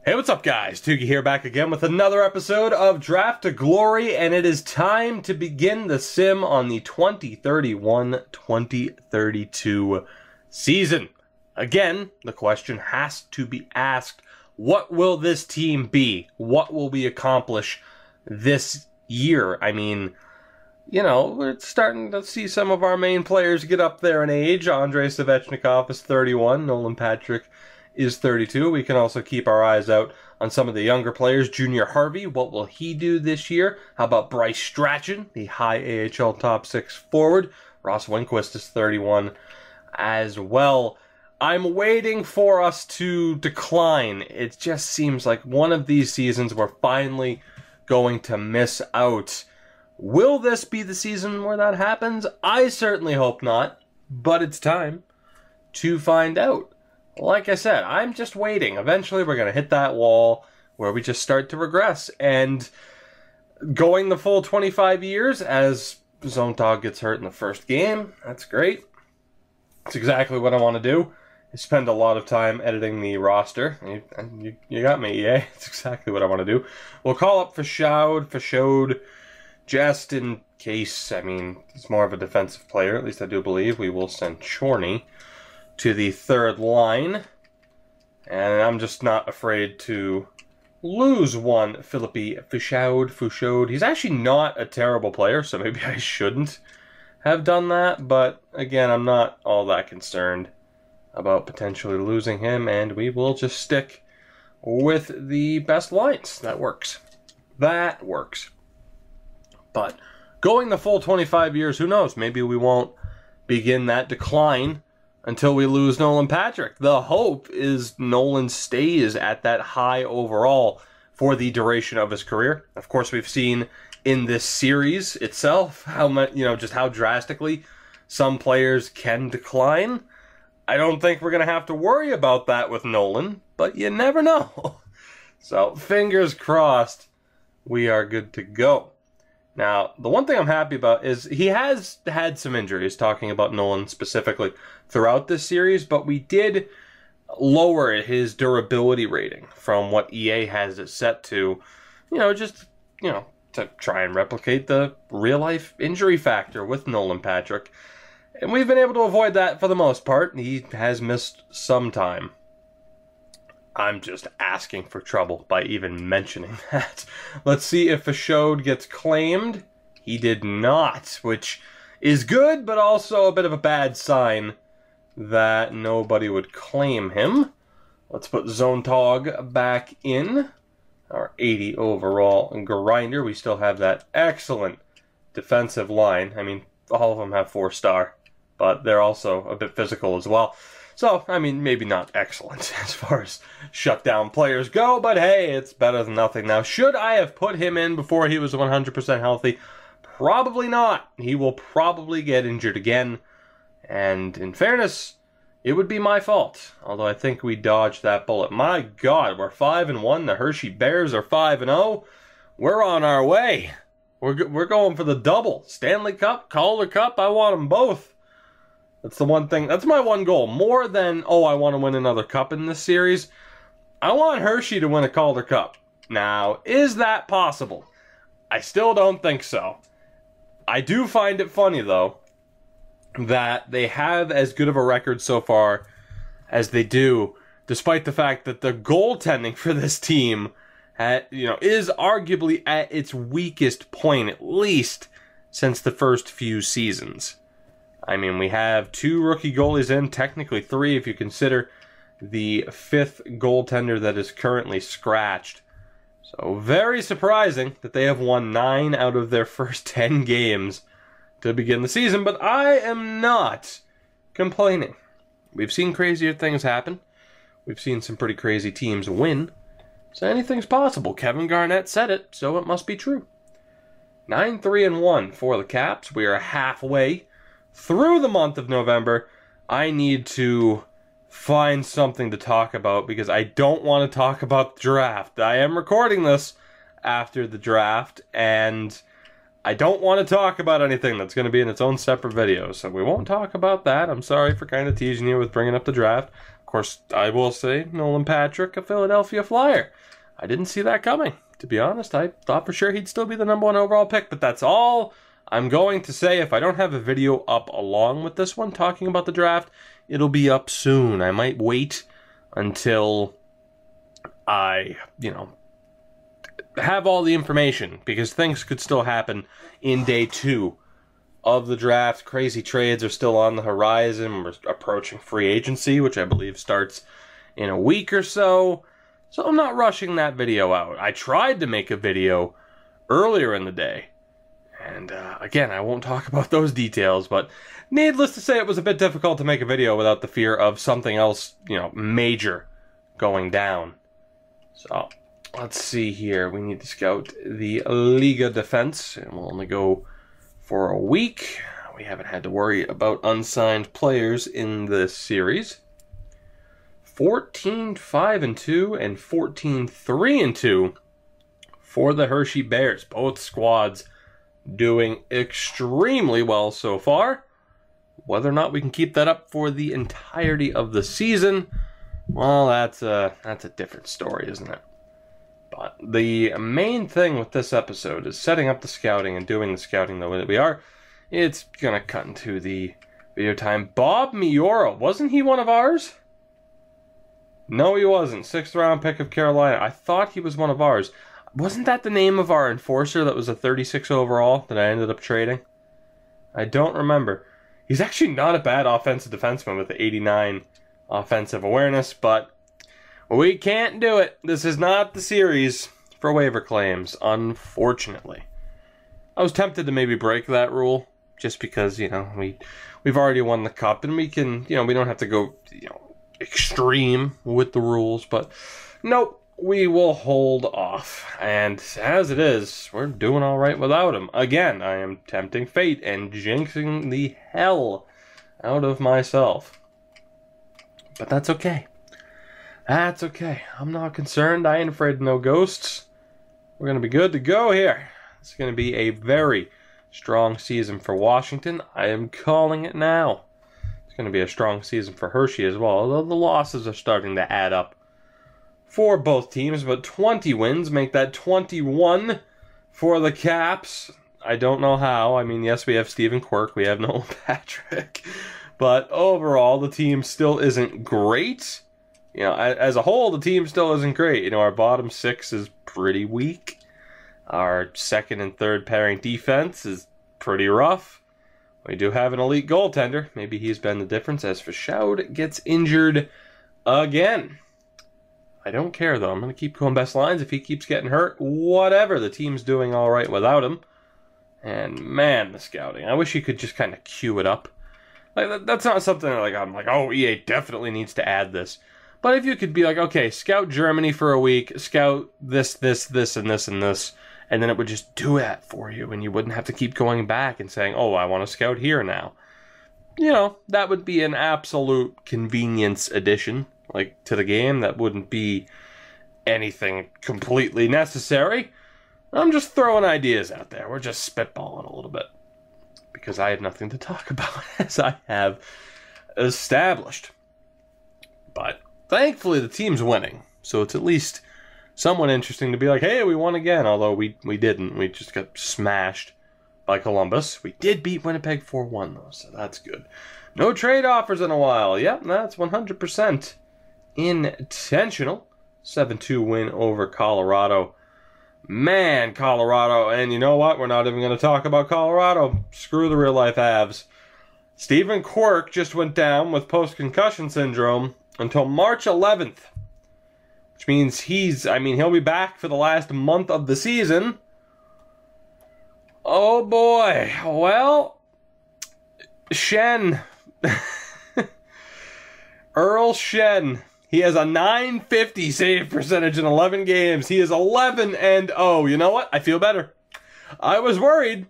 Hey, what's up, guys? Tugi here, back again with another episode of Draft to Glory, and it is time to begin the sim on the 2031-2032 season. Again, the question has to be asked, what will this team be? What will we accomplish this year? I mean, you know, we're starting to see some of our main players get up there in age. Andrei Svechnikov is 31, Nolan Patrick is 32. We can also keep our eyes out on some of the younger players. Junior Harvey, what will he do this year? How about Bryce Strachan, the high AHL top 6 forward? Ross Winquist is 31 as well. I'm waiting for us to decline. It just seems like one of these seasons we're finally going to miss out. Will this be the season where that happens? I certainly hope not, but it's time to find out. Like I said, I'm just waiting. Eventually, we're going to hit that wall where we just start to regress. And going the full 25 years as Zontag gets hurt in the first game, that's great. It's exactly what I want to do. I spend a lot of time editing the roster. You got me, EA. It's exactly what I want to do. We'll call up Fashode, just in case. I mean, he's more of a defensive player, at least I do believe. We will send Chorney to the third line, and I'm just not afraid to lose one. Philippi Fashode. He's actually not a terrible player, so maybe I shouldn't have done that, but again, I'm not all that concerned about potentially losing him, and we will just stick with the best lines. That works. That works. But going the full 25 years, who knows? Maybe we won't begin that decline until we lose Nolan Patrick. The hope is Nolan stays at that high overall for the duration of his career. Of course, we've seen in this series itself how much, just how drastically some players can decline. I don't think we're going to have to worry about that with Nolan, but you never know. So, fingers crossed, we are good to go. Now, the one thing I'm happy about is he has had some injuries, talking about Nolan specifically, throughout this series, but we did lower his durability rating from what EA has it set to, to try and replicate the real-life injury factor with Nolan Patrick. And we've been able to avoid that for the most part. He has missed some time. I'm just asking for trouble by even mentioning that. Let's see if Fashode gets claimed. He did not, which is good, but also a bit of a bad sign that nobody would claim him. Let's put Zontag back in. Our 80 overall grinder. We still have that excellent defensive line. I mean, all of them have 4-star, but they're also a bit physical as well. So, I mean, maybe not excellent as far as shutdown players go, but hey, it's better than nothing. Now, should I have put him in before he was 100% healthy? Probably not. He will probably get injured again, and in fairness, it would be my fault, although I think we dodged that bullet. My God, we're 5-1. The Hershey Bears are 5-0. We're on our way. We're going for the double. Stanley Cup, Calder Cup, I want them both. That's the one thing. That's my one goal. More than, I want to win another cup in this series. I want Hershey to win a Calder Cup. Now, is that possible? I still don't think so. I do find it funny, though, that they have as good of a record so far as they do, despite the fact that the goaltending for this team is arguably at its weakest point, at least since the first few seasons. I mean, we have 2 rookie goalies in, technically 3 if you consider the 5th goaltender that is currently scratched. So very surprising that they have won 9 out of their first 10 games to begin the season, but I am not complaining. We've seen crazier things happen. We've seen some pretty crazy teams win. So anything's possible. Kevin Garnett said it, so it must be true. 9-3-1 for the Caps. We are halfway through the month of November. I need to find something to talk about because I don't want to talk about the draft. I am recording this after the draft, and I don't want to talk about anything that's going to be in its own separate video, so we won't talk about that. I'm sorry for kind of teasing you with bringing up the draft. Of course, I will say Nolan Patrick, a Philadelphia Flyer. I didn't see that coming. To be honest, I thought for sure he'd still be the #1 overall pick, but that's all I'm going to say. If I don't have a video up along with this one talking about the draft, it'll be up soon. I might wait until I, have all the information, because things could still happen in day 2 of the draft. Crazy trades are still on the horizon. We're approaching free agency, which I believe starts in a week or so. So I'm not rushing that video out. I tried to make a video earlier in the day. And again, I won't talk about those details, but needless to say, it was a bit difficult to make a video without the fear of something else, major going down. So let's see here. We need to scout the Liga defense, and we'll only go for a week. We haven't had to worry about unsigned players in this series. 14-5-2 and 14-3-2 for the Hershey Bears. Both squads doing extremely well so far. Whether or not we can keep that up for the entirety of the season, well, that's a different story, isn't it? But the main thing with this episode is setting up the scouting and doing the scouting the way that we are. It's gonna cut into the video time. Bob Miura, wasn't he one of ours? No, he wasn't. 6th round pick of Carolina. I thought he was one of ours. Wasn't that the name of our enforcer that was a 36 overall that I ended up trading? I don't remember. He's actually not a bad offensive defenseman with the 89 offensive awareness, but we can't do it. This is not the series for waiver claims, unfortunately. I was tempted to maybe break that rule, just because, we've already won the cup, and we can, we don't have to go, extreme with the rules, but nope, we will hold off. And as it is, we're doing all right without him. Again, I am tempting fate and jinxing the hell out of myself. But that's okay. That's okay. I'm not concerned. I ain't afraid of no ghosts. We're going to be good to go here. It's going to be a very strong season for Washington. I am calling it now. It's going to be a strong season for Hershey as well, although the losses are starting to add up for both teams. But 20 wins make that 21 for the Caps. I don't know how. I mean, yes, we have Stephen Quirk. We have Nolan Patrick. But overall, the team still isn't great. As a whole, the team still isn't great. Our bottom 6 is pretty weak. Our second and third pairing defense is pretty rough. We do have an elite goaltender. Maybe he's been the difference as Fischaud gets injured again. I don't care, though. I'm going to keep going best lines. If he keeps getting hurt, whatever. The team's doing all right without him. And, man, the scouting. I wish you could just kind of cue it up. That's not something I'm like, oh, EA definitely needs to add this. But if you could be like, okay, scout Germany for a week, scout this, and this, and then it would just do that for you, and you wouldn't have to keep going back and saying, oh, I want to scout here now. That would be an absolute convenience addition, to the game. That wouldn't be anything completely necessary. I'm just throwing ideas out there. We're just spitballing a little bit, because I have nothing to talk about, as I have established. But thankfully, the team's winning, so it's at least somewhat interesting to be like, hey, we won again, although we didn't. We just got smashed by Columbus. We did beat Winnipeg 4-1, though, so that's good. No trade offers in a while. Yep, that's 100% intentional. 7-2 win over Colorado. Man, Colorado, and you know what? We're not even going to talk about Colorado. Screw the real-life Avs. Stephen Quirk just went down with post-concussion syndrome until March 11th. Which means he'll be back for the last month of the season. Oh boy. Well, Shen. Earl Shen. He has a .950 save percentage in 11 games. He is 11-0. You know what? I feel better. I was worried.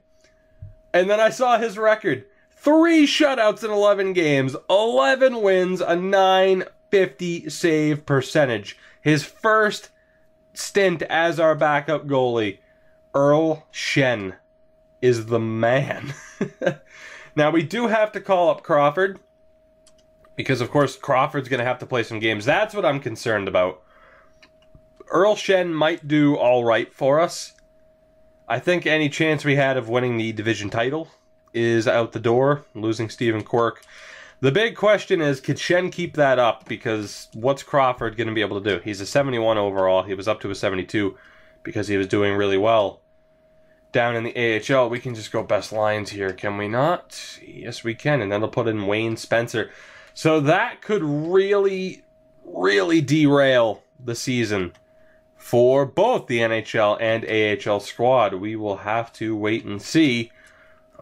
And then I saw his record. 3 shutouts in 11 games. 11 wins, a .950 save percentage. His first stint as our backup goalie, Earl Shen, is the man. Now, we do have to call up Crawford. Because, of course, Crawford's going to have to play some games. That's what I'm concerned about. Earl Shen might do all right for us. I think any chance we had of winning the division title is out the door, losing Stephen Quirk. The big question is, could Shen keep that up? Because what's Crawford going to be able to do? He's a 71 overall. He was up to a 72 because he was doing really well down in the AHL. We can just go best lines here, can we not? Yes, we can. And then they'll put in Wayne Spencer. So that could really, really derail the season for both the NHL and AHL squad. We will have to wait and see.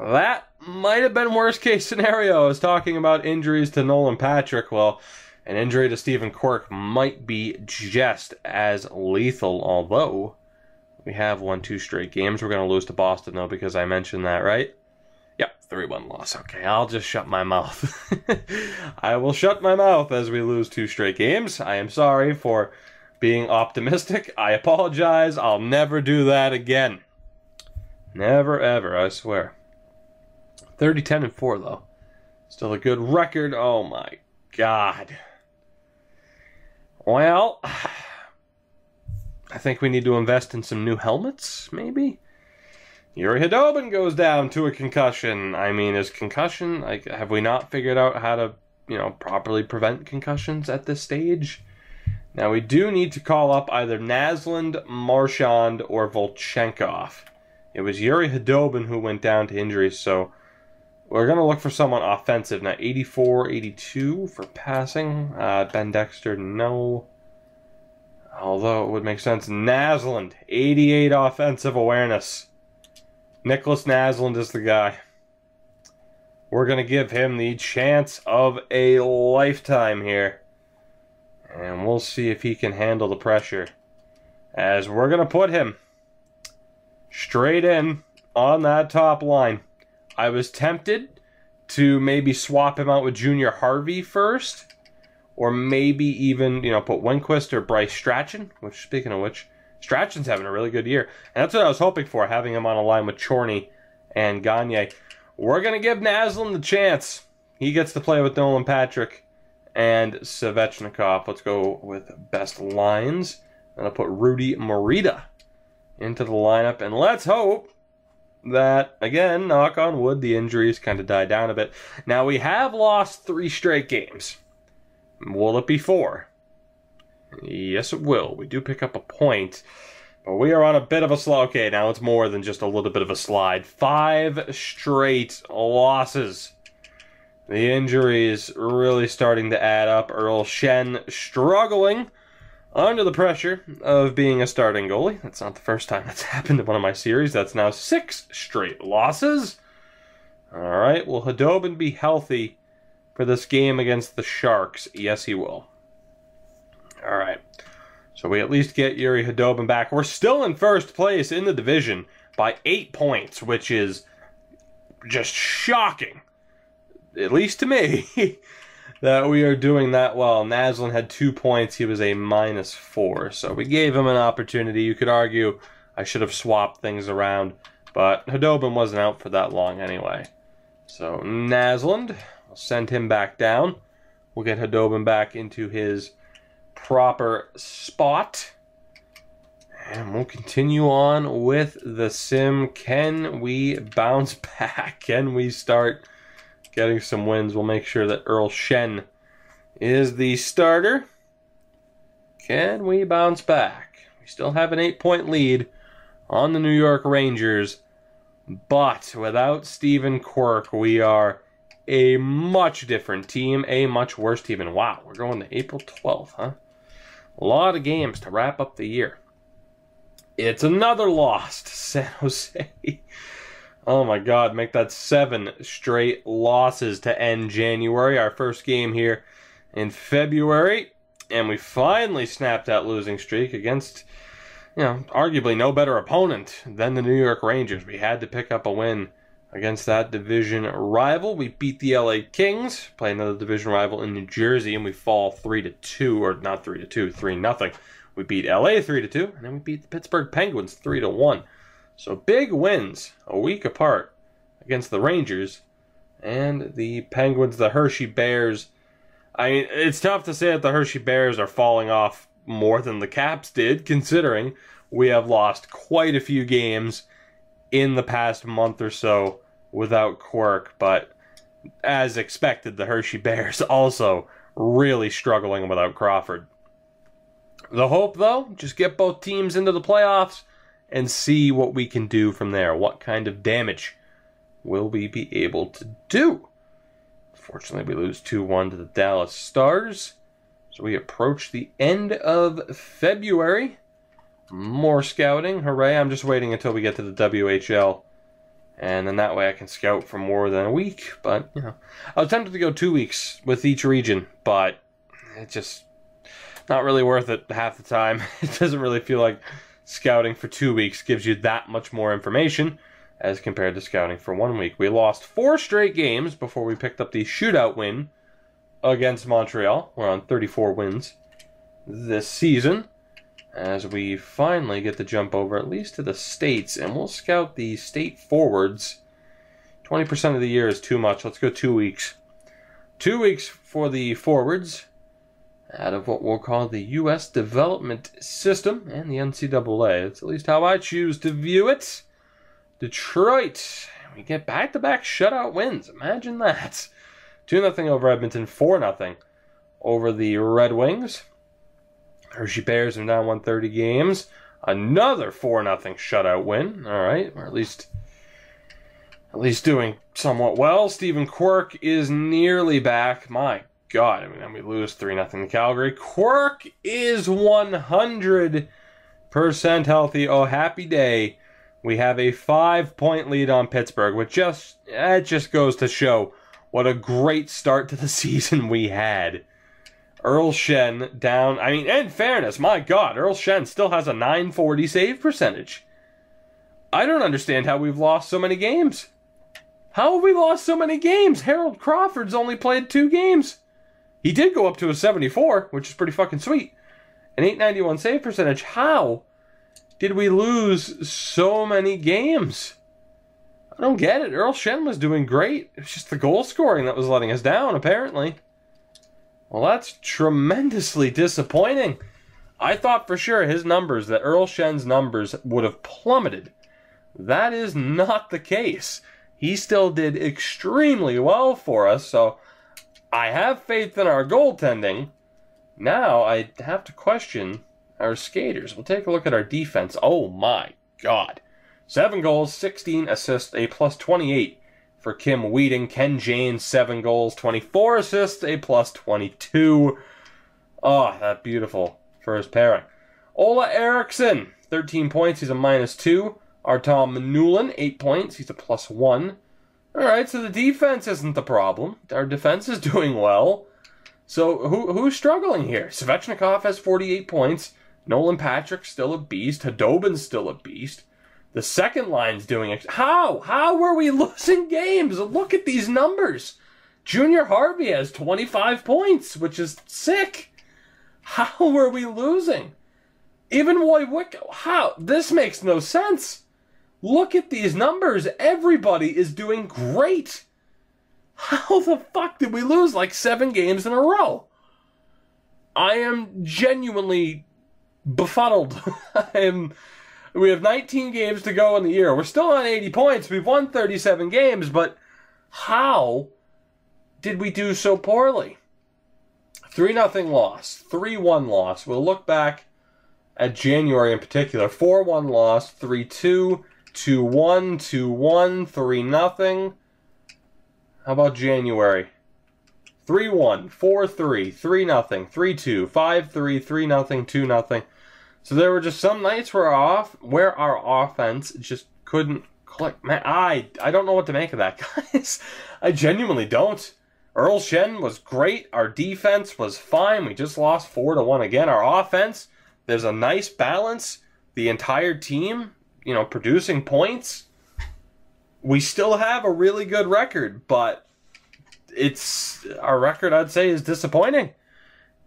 That might have been worst case scenario. I was talking about injuries to Nolan Patrick. Well, an injury to Stephen Quirk might be just as lethal, although we have won 2 straight games. We're going to lose to Boston, though, because I mentioned that, right? Yep, 3-1 loss. Okay, I'll just shut my mouth. I will shut my mouth as we lose 2 straight games. I am sorry for being optimistic. I apologize. I'll never do that again. Never, ever, I swear. 30-10-4, though. Still a good record. Oh, my God. Well, I think we need to invest in some new helmets, maybe? Yuri Hudobin goes down to a concussion. I mean, is concussion... have we not figured out how to, properly prevent concussions at this stage? Now, we do need to call up either Naslund, Marchand, or Volchenkov. It was Yuri Hudobin who went down to injuries, so we're going to look for someone offensive. Now, 84, 82 for passing. Ben Dexter, no. Although it would make sense. Naslund, 88 offensive awareness. Nicholas Naslund is the guy. We're going to give him the chance of a lifetime here. And we'll see if he can handle the pressure. As we're going to put him straight in on that top line. I was tempted to maybe swap him out with Junior Harvey first. Or maybe even, put Winquist or Bryce Strachan. Which, speaking of which, Strachan's having a really good year. And that's what I was hoping for, having him on a line with Chorney and Gagne. We're going to give Naslund the chance. He gets to play with Nolan Patrick and Svechnikov. Let's go with best lines. And I'll put Rudy Morita into the lineup. And let's hope that, again, knock on wood, the injuries kind of die down a bit. Now, we have lost 3 straight games. Will it be 4? Yes, it will. We do pick up a point. But we are on a bit of a slide. Okay, now it's more than just a little bit of a slide. 5 straight losses. The injuries really starting to add up. Earl Shen struggling under the pressure of being a starting goalie. That's not the first time that's happened in one of my series. That's now 6 straight losses. All right, will Hudobin be healthy for this game against the Sharks? Yes, he will. All right. So we at least get Yuri Hudobin back. We're still in first place in the division by 8 points, which is just shocking, at least to me, that we are doing that well. Naslund had 2 points. He was a -4. So we gave him an opportunity. You could argue I should have swapped things around, but Hudobin wasn't out for that long anyway. So Naslund, we'll send him back down. We'll get Hudobin back into his proper spot. And we'll continue on with the sim. Can we bounce back? Can we start getting some wins? We'll make sure that Earl Shen is the starter. Can we bounce back? We still have an 8-point lead on the New York Rangers. But without Stephen Quirk, we are a much different team, a much worse team. And wow, we're going to April 12th, huh? A lot of games to wrap up the year. It's another loss to San Jose. Oh my God, make that 7 straight losses to end January. Our first game here in February. And we finally snapped that losing streak against, arguably no better opponent than the New York Rangers. We had to pick up a win against that division rival. We beat the LA Kings, play another division rival in New Jersey, and we fall 3-2, or not 3-2, 3-0. We beat LA 3-2, and then we beat the Pittsburgh Penguins 3-1. So big wins a week apart against the Rangers and the Penguins. The Hershey Bears I mean, it's tough to say that the Hershey Bears are falling off more than the Caps did, considering we have lost quite a few games in the past month or so without Cork, but as expected, the Hershey Bears also really struggling without Crawford. The hope, though, just get both teams into the playoffs and see what we can do from there. What kind of damage will we be able to do? Fortunately, we lose 2-1 to the Dallas Stars. So we approach the end of February. More scouting. Hooray. I'm just waiting until we get to the WHL. And then that way I can scout for more than a week. But, you know, I was tempted to go 2 weeks with each region, but it's just not really worth it half the time. It doesn't really feel like scouting for 2 weeks gives you that much more information as compared to scouting for 1 week. We lost 4 straight games before we picked up the shootout win against Montreal. We're on 34 wins this season, as we finally get to jump over at least to the States, and we'll scout the state forwards. 20% of the year is too much. Let's go 2 weeks. 2 weeks for the forwards out of what we'll call the U.S. development system and the NCAA. That's at least how I choose to view it. Detroit. We get back-to-back shutout wins. Imagine that. 2-0 over Edmonton, 4-0 over the Red Wings. Hershey Bears are down 130 games. Another 4-0 shutout win. All right, we're at least doing somewhat well. Stephen Cork is nearly back. My God, I mean, then we lose 3-0 to Calgary. Cork is 100% healthy. Oh, happy day. We have a 5-point lead on Pittsburgh, which just goes to show what a great start to the season we had. Earl Shen down. I mean, in fairness, my God, Earl Shen still has a .940 save percentage. I don't understand how we've lost so many games. How have we lost so many games? Harold Crawford's only played 2 games. He did go up to a 74, which is pretty fucking sweet. An .891 save percentage. How did we lose so many games? I don't get it. Earl Shen was doing great. It's just the goal scoring that was letting us down, apparently. Well, that's tremendously disappointing. I thought for sure his numbers, that Earl Shen's numbers, would have plummeted. That is not the case. He still did extremely well for us, so I have faith in our goaltending. Now I have to question our skaters. We'll take a look at our defense. Oh my God. 7 goals, 16 assists, a +28 for Kim Wheaton. Ken James, 7 goals, 24 assists, a +22. Oh, that beautiful first pairing. Ola Eriksson, 13 points, he's a -2. Artom Manulin, 8 points, he's a +1. Alright, so the defense isn't the problem. Our defense is doing well. So who's struggling here? Svechnikov has 48 points. Nolan Patrick's still a beast. Hadobin's still a beast. The second line's doing it. How? How are we losing games? Look at these numbers. Junior Harvey has 25 points, which is sick. How are we losing? Even Roy Wick. How? This makes no sense. Look at these numbers. Everybody is doing great. How the fuck did we lose like 7 games in a row? I am genuinely befuddled. We have 19 games to go in the year. We're still on 80 points. We've won 37 games, but how did we do so poorly? 3-0 loss, 3-1 loss. We'll look back at January in particular. 4-1 loss, 3-2, 2-1, 2-1, 3-0. How about January? 3-1, 4-3, 3-0, 3-2, 5-3, 3-0, 2-0. So there were just some nights where our offense just couldn't click. Man, I don't know what to make of that, guys. I genuinely don't. Earl Shen was great. Our defense was fine. We just lost 4-1 again. Our offense, there's a nice balance. The entire team, producing points. We still have a really good record, but our record, I'd say, is disappointing.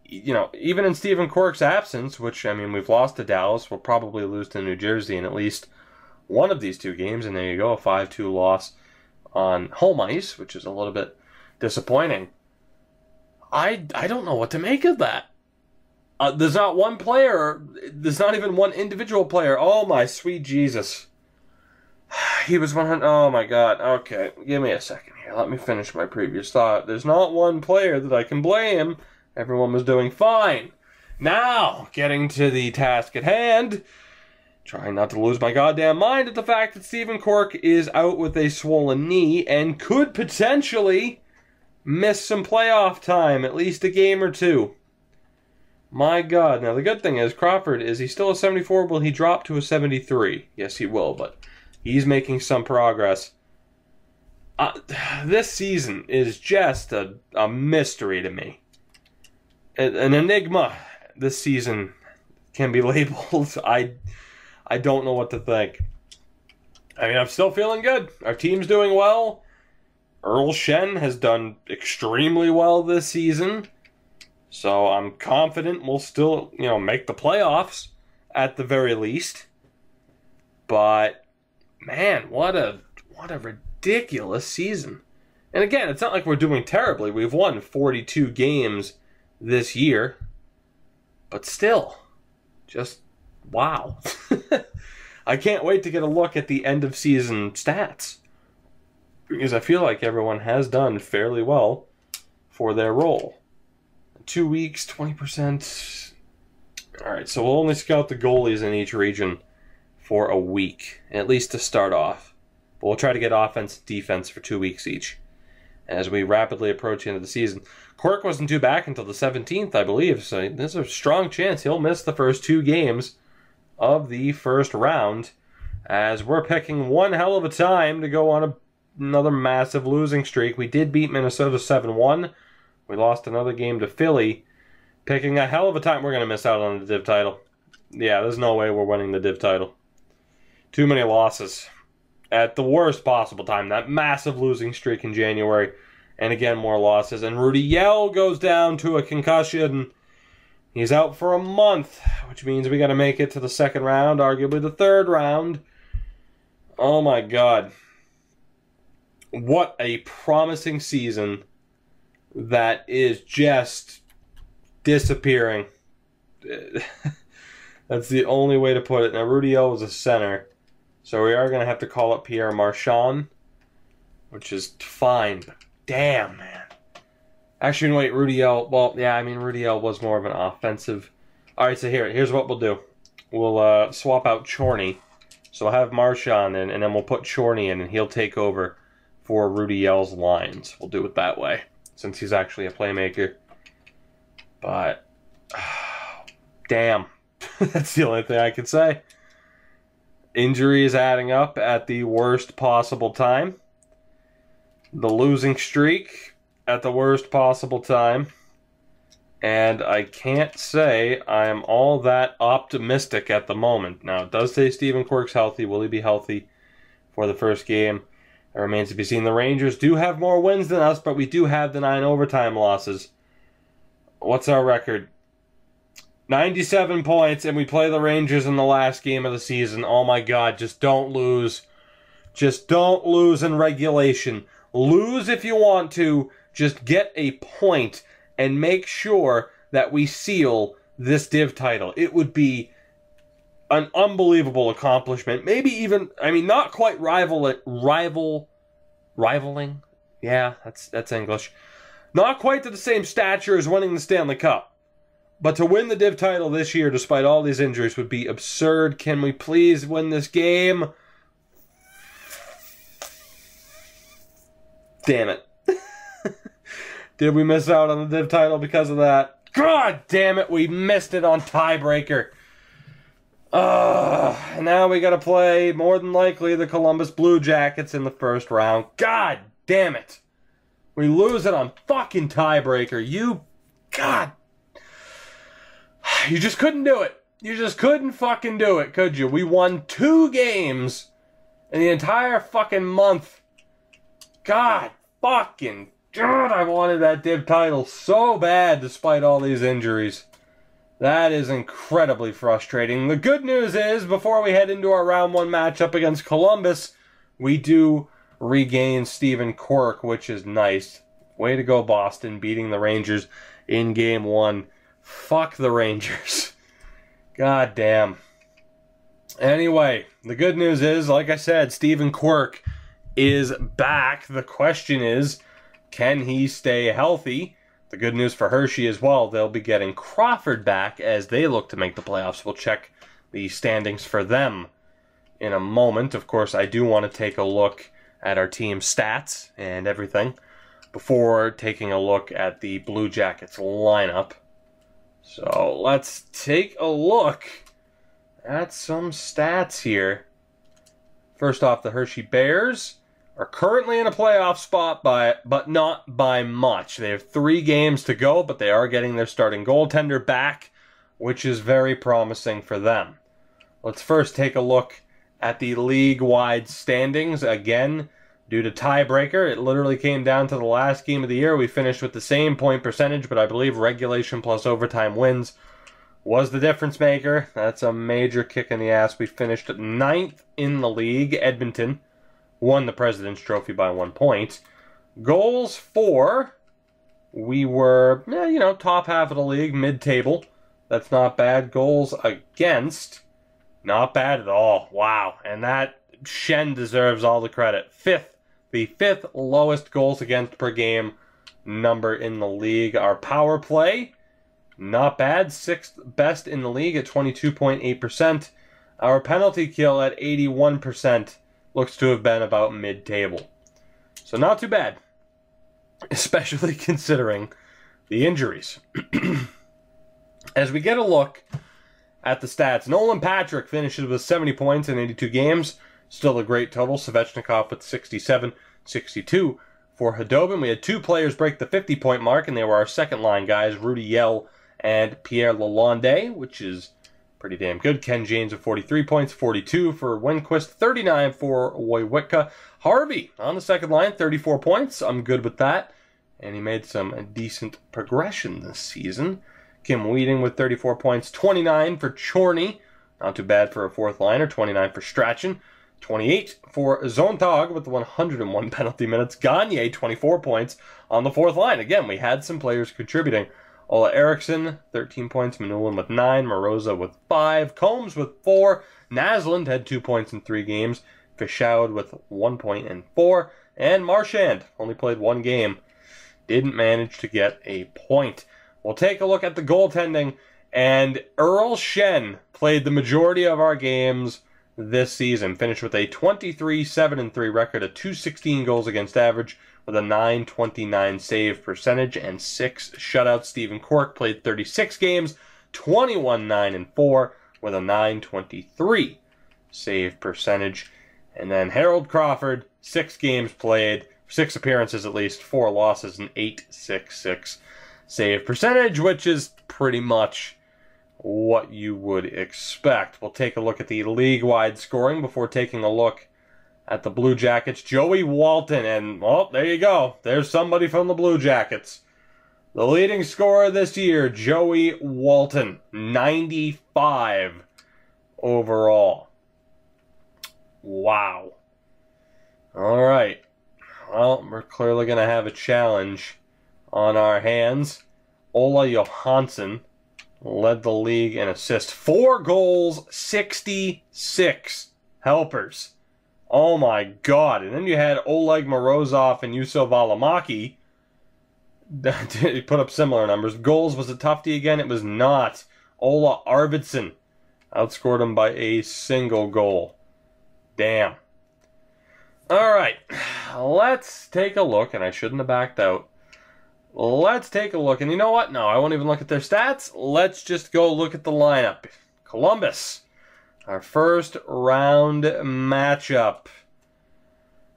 Even in Stephen Cork's absence, which, we've lost to Dallas, we'll probably lose to New Jersey in at least one of these 2 games, and there you go, a 5-2 loss on home ice, which is a little bit disappointing. I don't know what to make of that. There's not one player. There's not even one individual player. Oh, my sweet Jesus. He was 100. Oh, my God. Okay, give me a second here. Let me finish my previous thought. There's not one player that I can blame. Everyone was doing fine. Now, getting to the task at hand. Trying not to lose my goddamn mind at the fact that Stephen Cork is out with a swollen knee and could potentially miss some playoff time, at least a game or two. My God. Now, the good thing is, Crawford, is he still a 74? Will he drop to a 73? Yes, he will, but he's making some progress. This season is just a mystery to me. An enigma this season can be labeled. I don't know what to think. I mean, I'm still feeling good. Our team's doing well. Earl Shen has done extremely well this season. So I'm confident we'll still, make the playoffs at the very least. But, man, what a ridiculous season. And again, it's not like we're doing terribly. We've won 42 games this year. But still, just wow. I can't wait to get a look at the end of season stats. Because I feel like everyone has done fairly well for their role. 2 weeks, 20%. Alright, so we'll only scout the goalies in each region for a week, at least to start off. But we'll try to get offense and defense for 2 weeks each as we rapidly approach the end of the season. Cork wasn't due back until the 17th, I believe, so there's a strong chance he'll miss the first 2 games of the first round, as we're picking one hell of a time to go on another massive losing streak. We did beat Minnesota 7-1. We lost another game to Philly. Picking a hell of a time. We're going to miss out on the div title. Yeah, there's no way we're winning the div title. Too many losses. At the worst possible time. That massive losing streak in January. And again, more losses. And Rudy Yell goes down to a concussion. He's out for a month, which means we got to make it to the second round, arguably the third round. Oh my God. What a promising season that is just disappearing. That's the only way to put it. Now, Rudy O is a center, so we are going to have to call up Pierre Marchand, which is fine, but damn, man. Actually, wait, Rudy L. Well, yeah, I mean, Rudy L was more of an offensive. All right, so here's what we'll do. We'll swap out Chorney. So we'll have Marchand in, and then we'll put Chorney in, and he'll take over for Rudy L's lines. We'll do it that way, since he's actually a playmaker. But, damn. That's the only thing I can say. Injury is adding up at the worst possible time. The losing streak at the worst possible time. And I can't say I'm all that optimistic at the moment. Now, it does say Stephen Cork's healthy. Will he be healthy for the first game? It remains to be seen. The Rangers do have more wins than us, but we do have the 9 overtime losses. What's our record? 97 points, and we play the Rangers in the last game of the season. Oh my God, just don't lose. Just don't lose in regulation. Lose if you want to. Just get a point and make sure that we seal this div title. It would be an unbelievable accomplishment. Maybe even, I mean, not quite rivaling. Yeah, that's English. Not quite to the same stature as winning the Stanley Cup. But to win the div title this year, despite all these injuries, would be absurd. Can we please win this game? Damn it. Did we miss out on the div title because of that? God damn it, we missed it on tiebreaker. And now we gotta play, more than likely, the Columbus Blue Jackets in the first round. God damn it. We lose it on fucking tiebreaker. God. You just couldn't do it. You just couldn't fucking do it, could you? We won 2 games in the entire fucking month. God, I wanted that div title so bad despite all these injuries. That is incredibly frustrating. The good news is, before we head into our round 1 matchup against Columbus, we do regain Stephen Cork, which is nice. Way to go, Boston, beating the Rangers in Game 1. Fuck the Rangers. God damn. Anyway, the good news is, like I said, Steven Quirk is back. The question is, can he stay healthy? The good news for Hershey as well, they'll be getting Crawford back as they look to make the playoffs. We'll check the standings for them in a moment. Of course, I do want to take a look at our team stats and everything before taking a look at the Blue Jackets lineup. So let's take a look at some stats here. First off, the Hershey Bears are currently in a playoff spot, but not by much. They have 3 games to go, but they are getting their starting goaltender back, which is very promising for them. Let's first take a look at the league-wide standings. Again, due to tiebreaker, it literally came down to the last game of the year. We finished with the same point percentage, but I believe regulation plus overtime wins was the difference maker. That's a major kick in the ass. We finished 9th in the league. Edmonton won the President's Trophy by 1 point. Goals for, we were, top half of the league, mid-table. That's not bad. Goals against, not bad at all. Wow. And that Shen deserves all the credit. The fifth lowest goals against per game number in the league. Our power play, not bad. 6th best in the league at 22.8%. Our penalty kill at 81% looks to have been about mid-table. So not too bad, especially considering the injuries. As we get a look at the stats, Nolan Patrick finishes with 70 points in 82 games. Still a great total. Svechnikov with 67, 62 for Khudobin. We had 2 players break the 50-point mark, and they were our second-line guys, Rudy Yell and Pierre Lalonde, which is pretty damn good. Ken James with 43 points, 42 for Winquist, 39 for Wojciechowski. Harvey on the second line, 34 points. I'm good with that. And he made some decent progression this season. Kim Wheating with 34 points, 29 for Chorney. Not too bad for a fourth liner, 29 for Strachan. 28 for Zontag with 101 penalty minutes. Gagne, 24 points on the fourth line. Again, we had some players contributing. Ola Eriksson, 13 points. Manulin with 9. Moroza with 5. Combs with 4. Naslund had 2 points in 3 games. Fischoud with 1 point and 4. And Marchand only played 1 game. Didn't manage to get a point. We'll take a look at the goaltending. And Earl Shen played the majority of our games this season. Finished with a 23-7-3 record, a .216 goals against average with a .929 save percentage and 6 shutouts. Steven Quirk played 36 games, 21-9-4 with a .923 save percentage. And then Harold Crawford, 6 games played, 6 appearances at least, 4 losses, and .866 save percentage, which is pretty much what you would expect. We'll take a look at the league-wide scoring before taking a look at the Blue Jackets. Joey Walton, and, well, there you go. There's somebody from the Blue Jackets. The leading scorer this year, Joey Walton, 95 overall. Wow. All right. Well, we're clearly going to have a challenge on our hands. Ola Johansson led the league in assists. 4 goals, 66 helpers. Oh my God. And then you had Oleg Morozov and Yusuf Valimaki. He put up similar numbers. Goals, was it Tufte again? It was not. Ola Arvidsson outscored him by a single goal. Damn. Alright. Let's take a look, and I shouldn't have backed out. Let's take a look, and you know what? No, I won't even look at their stats. Let's just go look at the lineup. Columbus, our first round matchup.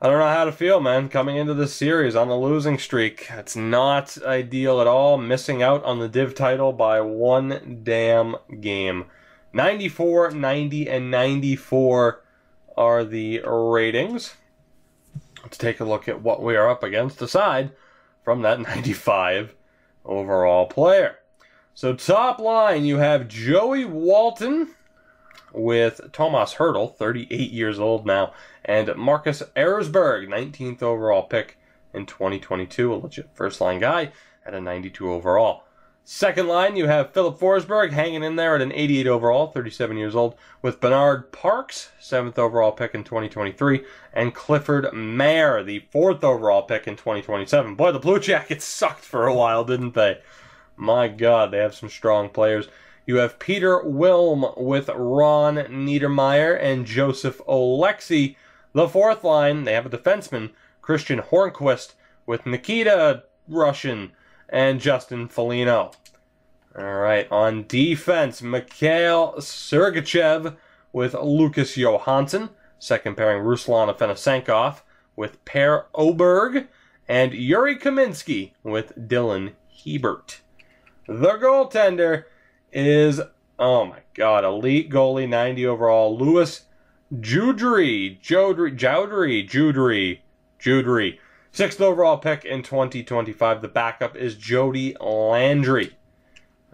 I don't know how to feel, man, coming into this series on a losing streak. It's not ideal at all, missing out on the Div title by 1 damn game. 94, 90, and 94 are the ratings. Let's take a look at what we are up against aside from that 95 overall player. So top line, you have Joey Walton with Tomas Hertl, 38 years old now, and Marcus Erzberg, 19th overall pick, in 2022. A legit first-line guy at a 92 overall. Second line, you have Philip Forsberg hanging in there at an 88 overall, 37 years old, with Bernard Parks, 7th overall pick in 2023, and Clifford Mayer, the 4th overall pick in 2027. Boy, the Blue Jackets sucked for a while, didn't they? My God, they have some strong players. You have Peter Wilm with Ron Niedermeyer and Joseph Oleksy. The fourth line, they have a defenseman, Christian Hornquist, with Nikita Russian and Justin Foligno. All right, on defense, Mikhail Sergachev with Lucas Johansson. Second pairing, Ruslan Afanasenkov with Per Oberg. And Yuri Kaminsky with Dylan Hebert. The goaltender is, oh my God, elite goalie, 90 overall, Louis Joudry. 6th overall pick in 2025. The backup is Jody Landry.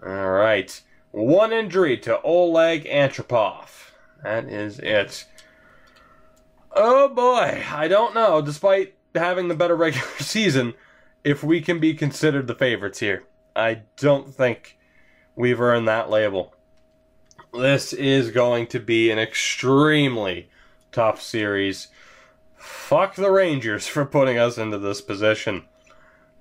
All right. One injury to Oleg Antropov. That is it. Oh boy, I don't know, despite having the better regular season, if we can be considered the favorites here. I don't think we've earned that label. This is going to be an extremely tough series. Fuck the Rangers for putting us into this position.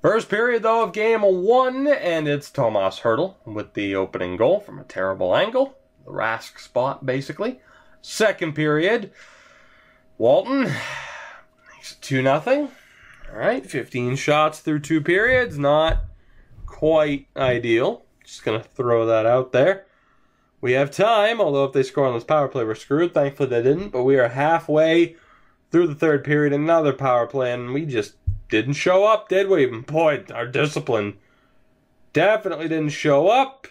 First period, though, of game 1, and it's Tomas Hertl with the opening goal from a terrible angle. The Rask spot, basically. Second period, Walton makes it 2-0. All right, 15 shots through 2 periods. Not quite ideal. Just going to throw that out there. We have time, although if they score on this power play, we're screwed. Thankfully, they didn't, but we are halfway through the third period, another power play, and we just didn't show up, did we? Boy, our discipline definitely didn't show up.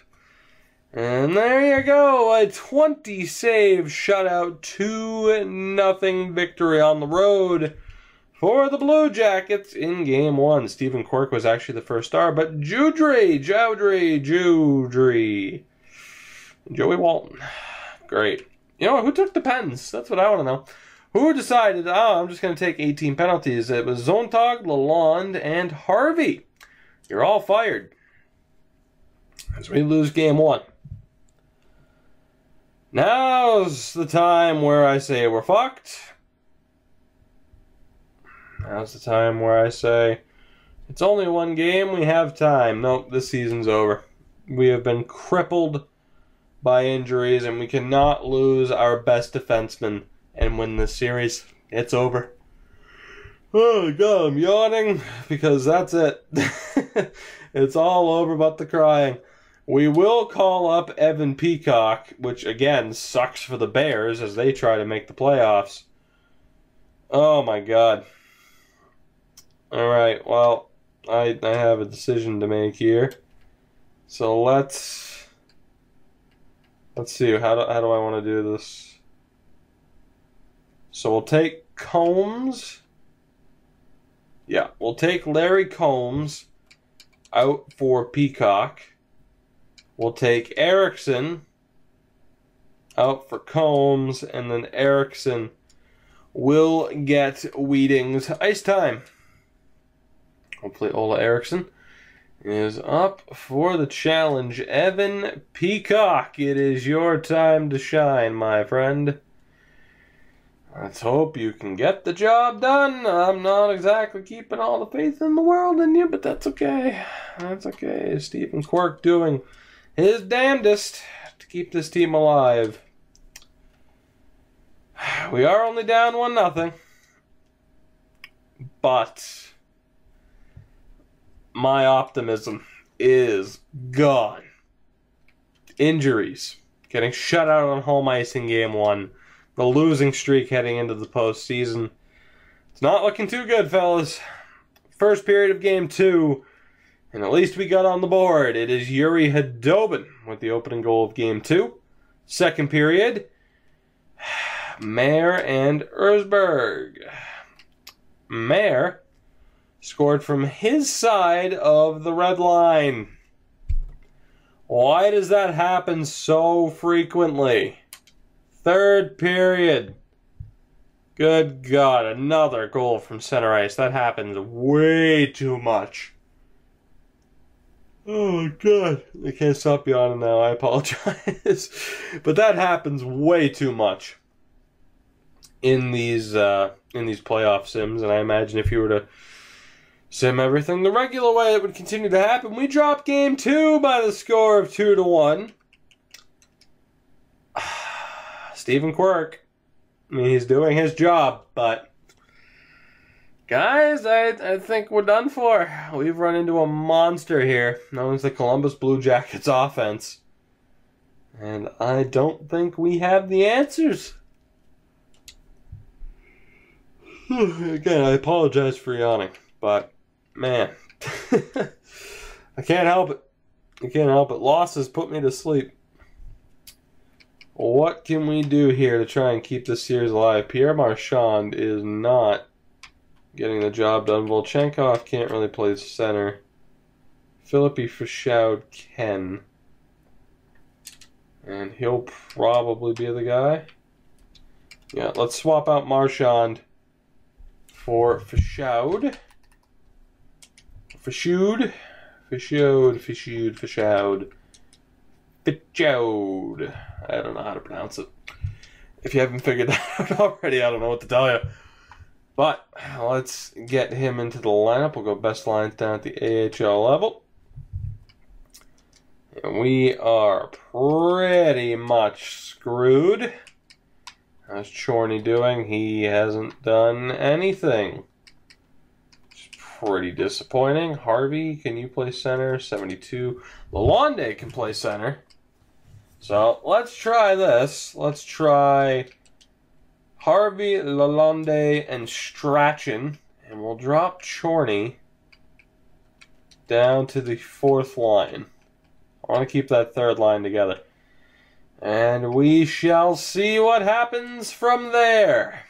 And there you go, a 20-save shutout, 2-0 victory on the road for the Blue Jackets in Game 1. Stephen Cork was actually the first star, but Joudry, Joey Walton. Great. You know, who took the pens? That's what I want to know. Who decided, I'm just going to take 18 penalties? It was Zontag, Lalonde, and Harvey. You're all fired as we lose Game 1. Now's the time where I say we're fucked. Now's the time where I say, it's only one game, we have time. Nope, this season's over. We have been crippled by injuries, and we cannot lose our best defenseman and win this series. It's over. Oh God, I'm yawning because that's it. It's all over but the crying. We will call up Evan Peacock, which again sucks for the Bears as they try to make the playoffs. Oh my God. Alright, well, I have a decision to make here. So let's see, how do I want to do this? So we'll take Combs. Yeah, we'll take Larry Combs out for Peacock. We'll take Erickson out for Combs, and then Erickson will get Wheating's ice time. Hopefully Ola Erickson is up for the challenge. Evan Peacock, it is your time to shine, my friend. Let's hope you can get the job done. I'm not exactly keeping all the faith in the world in you, but that's okay. That's okay. Stephen Quirk doing his damnedest to keep this team alive. We are only down 1-0. But my optimism is gone. Injuries. Getting shut out on home ice in Game 1. The losing streak heading into the postseason. It's not looking too good, fellas. First period of Game 2, and at least we got on the board. It is Yuri Hedobin with the opening goal of Game 2. Second period, Mayer and Erzberg. Mayer scored from his side of the red line. Why does that happen so frequently? Third period. Good God, another goal from center ice. That happens way too much. Oh, God. I can't stop yawning now. I apologize. But that happens way too much in these playoff sims. And I imagine if you were to sim everything the regular way, it would continue to happen. We dropped game 2 by the score of 2-1. Stephen Quirk. I mean, he's doing his job, but guys, I think we're done for. We've run into a monster here, known as the Columbus Blue Jackets offense. And I don't think we have the answers. Again, I apologize for yawning, but man, I can't help it. I can't help it. Losses put me to sleep. What can we do here to try and keep this series alive? Pierre Marchand is not getting the job done. Volchenkov can't really play center. Philippe Fichaud can. And he'll probably be the guy. Yeah, let's swap out Marchand for Fichaud. Fichaud. I don't know how to pronounce it. If you haven't figured that out already, I don't know what to tell you. But let's get him into the lineup. We'll go best lines down at the AHL level. And we are pretty much screwed. How's Chorney doing? He hasn't done anything. It's pretty disappointing. Harvey, can you play center? 72. Lalonde can play center. So let's try this. Let's try Harvey, Lalonde, and Strachan. And we'll drop Chorney down to the 4th line. I want to keep that 3rd line together. And we shall see what happens from there.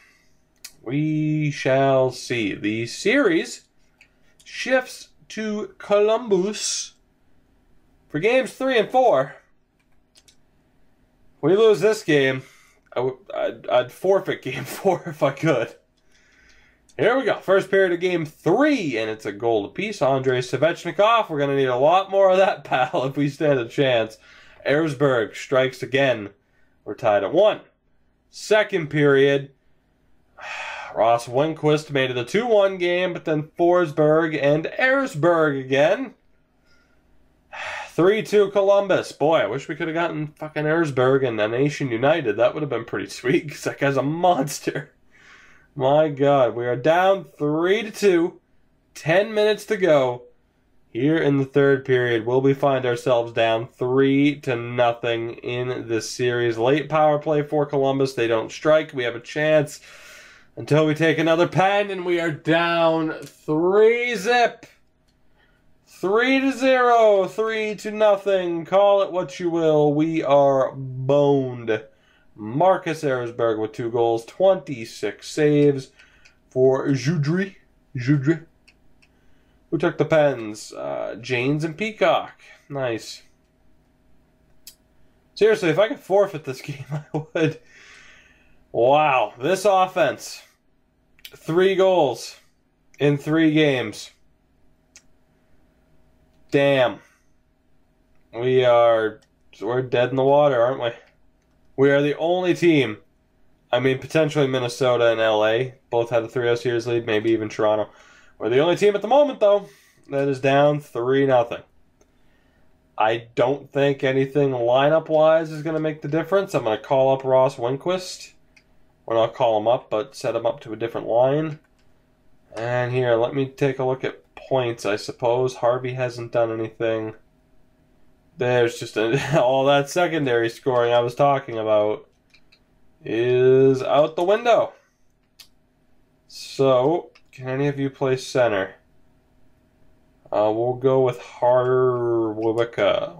We shall see. The series shifts to Columbus for games 3 and 4. If we lose this game, I'd forfeit game 4 if I could. Here we go. First period of game 3, and it's a goal apiece. Andrei Svechnikov. We're going to need a lot more of that, pal, if we stand a chance. Erzberg strikes again. We're tied at 1. Second period, Ross Winquist made it a 2-1 game, but then Forsberg and Erzberg again. 3-2 Columbus. Boy, I wish we could have gotten fucking Erzberg and the Nation United. That would have been pretty sweet, because that guy's a monster. My God, we are down 3-2. 10 minutes to go. Here in the 3rd period, will we find ourselves down 3-0 in this series? Late power play for Columbus. They don't strike. We have a chance until we take another pen, and we are down 3-zip. 3-0, 3-0. Call it what you will. We are boned. Marcus Erzberg with 2 goals, 26 saves for Joudry. Who took the pens? Janes and Peacock. Nice. Seriously, if I could forfeit this game, I would. Wow. This offense. 3 goals in 3 games. Damn. We're dead in the water, aren't we? We are the only team. I mean, potentially Minnesota and LA. Both had a 3-0 series lead, maybe even Toronto. We're the only team at the moment, though, that is down 3-0. I don't think anything lineup-wise is going to make the difference. I'm going to call up Ross Winquist. Or not call him up, but set him up to a different line. And here, let me take a look at points, I suppose. Harvey hasn't done anything. There's just all that secondary scoring I was talking about is out the window. So, can any of you play center? We'll go with Harwiwicka.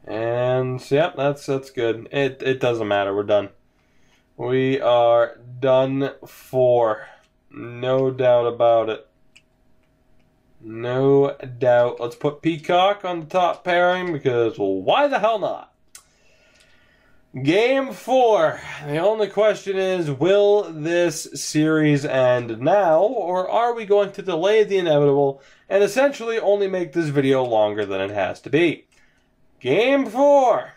And, yep, that's good. It doesn't matter. We're done. We are done for. No doubt about it. No doubt. Let's put Peacock on the top pairing because, well, why the hell not? Game 4. The only question is, will this series end now, or are we going to delay the inevitable and essentially only make this video longer than it has to be? Game 4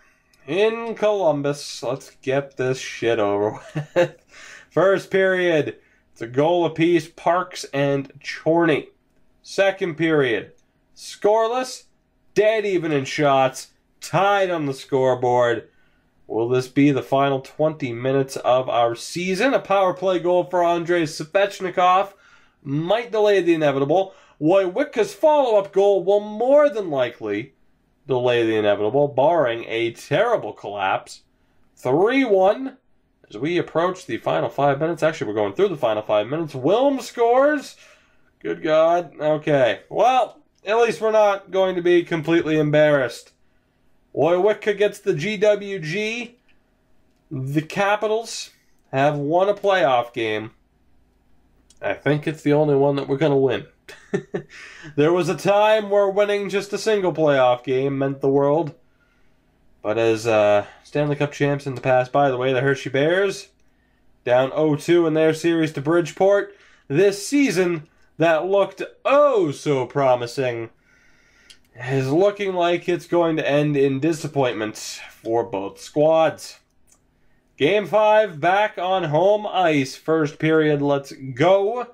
in Columbus. Let's get this shit over with. First period, it's a goal apiece, Parks and Chorney. Second period, scoreless, dead even in shots, tied on the scoreboard. Will this be the final 20 minutes of our season? A power play goal for Andrei Svechnikov might delay the inevitable. Wojcicka's follow-up goal will more than likely delay the inevitable, barring a terrible collapse. 3-1 as we approach the final 5 minutes. Actually, we're going through the final 5 minutes. Wilm scores. Good God. Okay. Well, at least we're not going to be completely embarrassed. Wojcicka gets the GWG. The Capitals have won a playoff game. I think it's the only one that we're going to win. There was a time where winning just a single playoff game meant the world. But as Stanley Cup champs in the past, by the way, the Hershey Bears, down 0-2 in their series to Bridgeport. This season, that looked oh so promising, is looking like it's going to end in disappointment for both squads. Game 5 back on home ice. First period, let's go.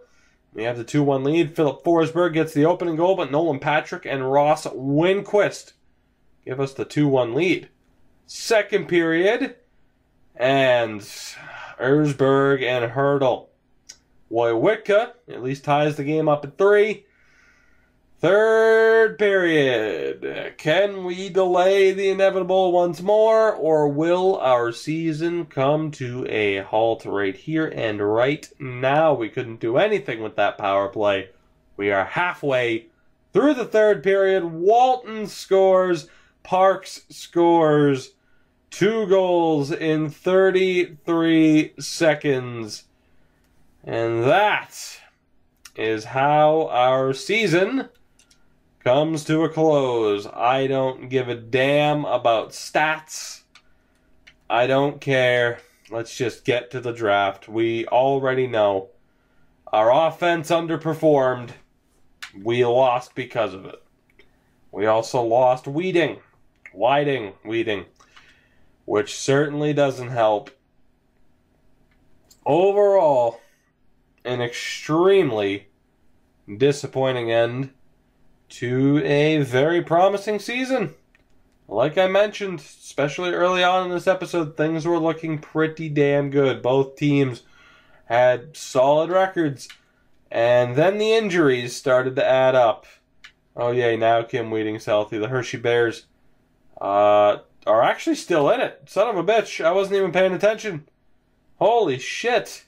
We have the 2-1 lead. Philip Forsberg gets the opening goal, but Nolan Patrick and Ross Winquist give us the 2-1 lead. Second period, and Ersberg and Hurdle. Wojcicka at least ties the game up at 3. Third period. Can we delay the inevitable once more, or will our season come to a halt right here and right now? We couldn't do anything with that power play. We are halfway through the third period. Walton scores. Parks scores. 2 goals in 33 seconds. And that is how our season comes to a close. I don't give a damn about stats. I don't care. Let's just get to the draft. We already know our offense underperformed. We lost because of it. We also lost Whiting, which certainly doesn't help. Overall, an extremely disappointing end to a very promising season. Like I mentioned, especially early on in this episode, things were looking pretty damn good. Both teams had solid records, and then the injuries started to add up. Oh yay, now Kim Wheating's healthy. The Hershey Bears are actually still in it. Son of a bitch, I wasn't even paying attention. Holy shit.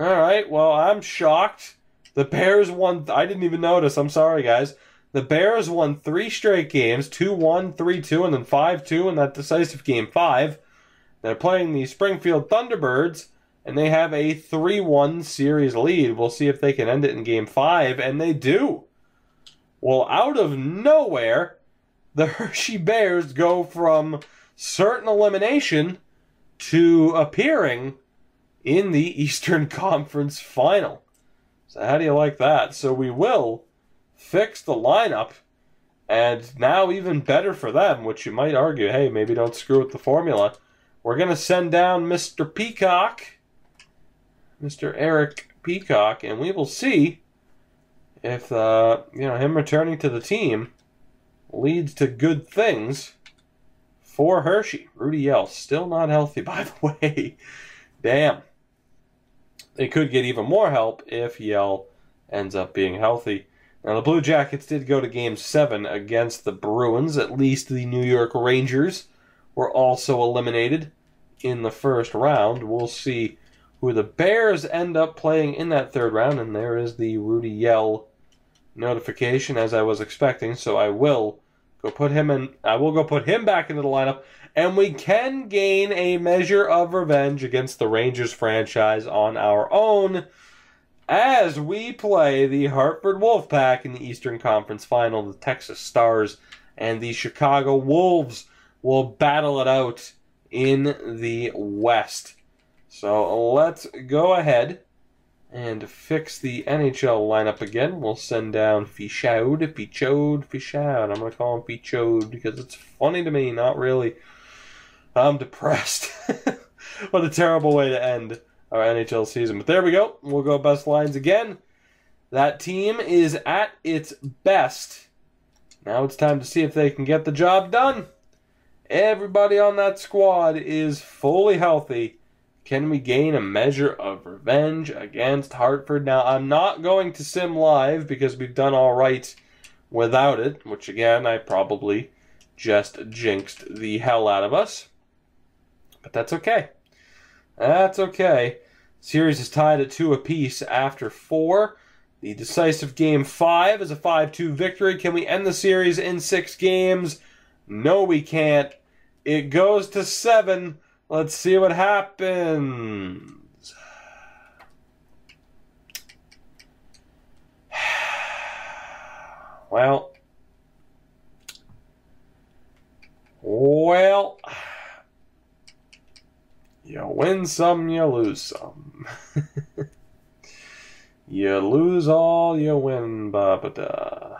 Alright, well, I'm shocked. The Bears won. I didn't even notice. I'm sorry, guys. The Bears won 3 straight games, 2-1, 3-2, and then 5-2 in that decisive game 5. They're playing the Springfield Thunderbirds, and they have a 3-1 series lead. We'll see if they can end it in game 5, and they do. Well, out of nowhere, the Hershey Bears go from certain elimination to appearing in the Eastern Conference Final. So how do you like that? So we will fix the lineup, and now even better for them, which you might argue, hey, maybe don't screw with the formula. We're going to send down Mr. Peacock, Mr. Eric Peacock, and we will see if him returning to the team leads to good things for Hershey. Rudy Yell, still not healthy, by the way. Damn. They could get even more help if Yell ends up being healthy. Now, the Blue Jackets did go to Game 7 against the Bruins. At least the New York Rangers were also eliminated in the first round. We'll see who the Bears end up playing in that third round. And there is the Rudy Yell notification, as I was expecting. So I will go put him in. I will go put him back into the lineup. And we can gain a measure of revenge against the Rangers franchise on our own, as we play the Hartford Wolfpack in the Eastern Conference Final. The Texas Stars and the Chicago Wolves will battle it out in the West. So let's go ahead and fix the NHL lineup again. We'll send down Fichaud. I'm going to call him Fichaud because it's funny to me, not really. I'm depressed. What a terrible way to end our NHL season. But there we go. We'll go best lines again. That team is at its best. Now it's time to see if they can get the job done. Everybody on that squad is fully healthy. Can we gain a measure of revenge against Hartford? Now, I'm not going to sim live because we've done all right without it, which, again, I probably just jinxed the hell out of us. But that's okay. That's okay. Series is tied at 2 apiece after 4. The decisive Game 5 is a 5-2 victory. Can we end the series in 6 games? No, we can't. It goes to 7. Let's see what happens. Well, you win some, you lose some. You lose all, you win, ba-ba-da.